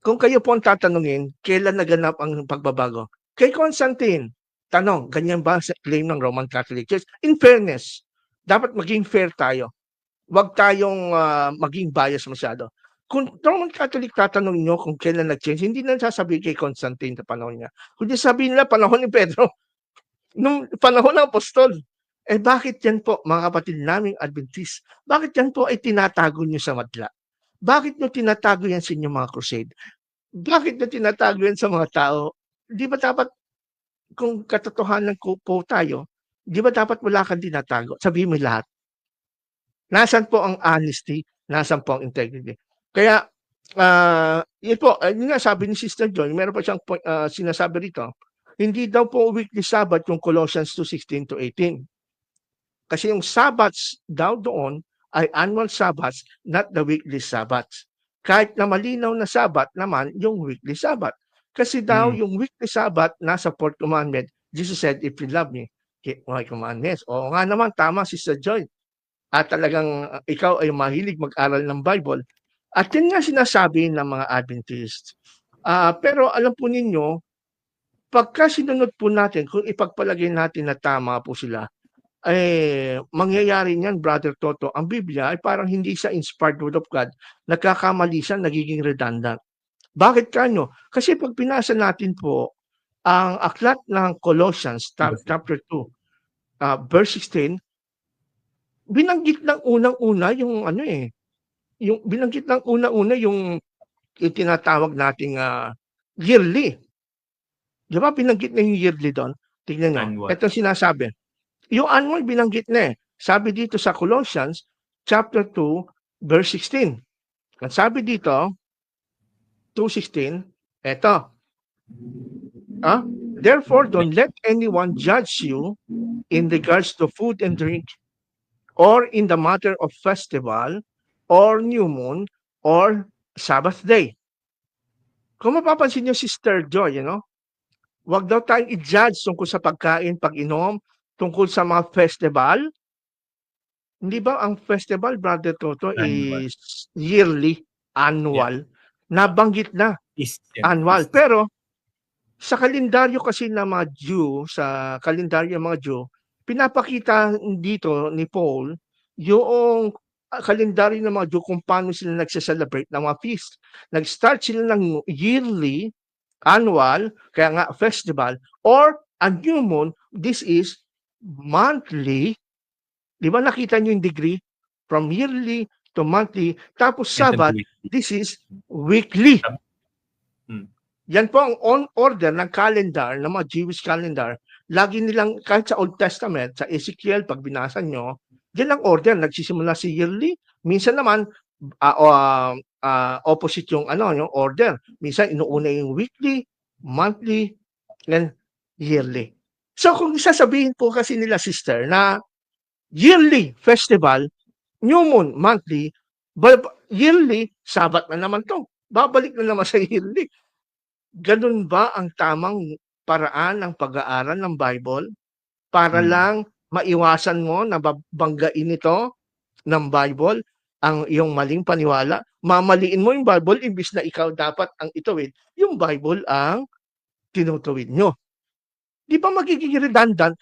kung kayo po ang tatanungin, kailan naganap ang pagbabago? Kay Constantine, tanong, ganyan ba sa claim ng Roman Catholic Church? In fairness, dapat maging fair tayo. Huwag tayong maging bias masyado. Kung Roman Catholic tatanungin nyo kung kailan nag-change, hindi na sasabihin kay Constantine sa panahon niya. Kundi sabihin nila panahon ni Pedro, nung panahon ng apostol. Eh bakit yan po, mga kapatid naming Adventist, bakit yan po ay tinatago nyo sa madla? Bakit nyo tinatago yan sa inyong mga crusade? Bakit nyo tinatago yan sa mga tao? Di ba dapat, kung katotohanan ko po tayo, di ba dapat wala kang tinatago? Sabihin mo lahat. Nasaan po ang honesty? Nasaan po ang integrity? Kaya, yun po, yun nga sabi ni Sister Joy, meron pa siyang sinasabi rito, hindi daw po weekly Sabbath yung Colossians 2:16 to 18. Kasi yung Sabbaths daw doon ay annual Sabbaths, not the weekly Sabbaths. Kahit na malinaw na Sabbath naman yung weekly Sabbath. Kasi daw yung weekly Sabbath nasa 4th commandment. Jesus said, if you love me, keep my commandments. Oo nga naman, tama Sister Joy. At talagang ikaw ay mahilig mag-aral ng Bible. At yun nga sinasabi ng mga Adventist. Pero alam po ninyo, pagka sinunod po natin, kung ipagpalagay natin na tama po sila, mangyayari niyan, Brother Toto, ang Biblia ay parang hindi siya inspired word of God, nagkakamali siya, nagiging redundant. Bakit kanyo? Kasi pag pinasa natin po ang aklat ng Colossians chapter 2, verse 16, binanggit ng unang-una yung yung binanggit ng unang-una yung tinatawag nating yearly. Di ba binanggit na yung yearly doon? Tingnan nyo. Ito sinasabi. Yung annual binanggit na eh. Sabi dito sa Colossians chapter 2 verse 16. At sabi dito 2:16, eto. Therefore don't let anyone judge you in regards to food and drink, or in the matter of festival, or new moon, or Sabbath day. Kung mapapansin niyo, Sister Joy, wag daw tayong i-judge tungkol sa pagkain, pag-inom, tungkol sa mga festival. Hindi ba ang festival, Brother Toto, is yearly, annual? Nabanggit na, annual. Pero sa kalendaryo kasi ng mga Jew, sa kalendaryo ng mga Jew, pinapakita dito ni Paul yung kalendaryo ng mga Jew kung paano sila nagse-celebrate ng mga feast. Nag-start sila ng yearly, annual, kaya nga festival, or a new moon, this is monthly. Di ba nakita nyo yung degree? From yearly to monthly. Tapos Sabbath, this is weekly. Yan po ang on order ng calendar, ng mga Jewish calendar. Lagi nilang, kahit sa Old Testament, sa Ezekiel, pag binasa nyo, yan ang order. Nagsisimula si yearly. Minsan naman, opposite yung, yung order. Minsan, inuuna yung weekly, monthly, and yearly. So, kung sasabihin po kasi nila, sister, na yearly festival, new moon, monthly, yearly, Sabbath na naman to. Babalik na naman sa yearly. Ganun ba ang tamang paraan ng pag-aaral ng Bible para lang maiwasan mo na babanggain ito ng Bible ang iyong maling paniwala? Mamaliin mo yung Bible imbis na ikaw dapat ang ituwid, yung Bible ang tinutuwid nyo. Di ba magiging redundant?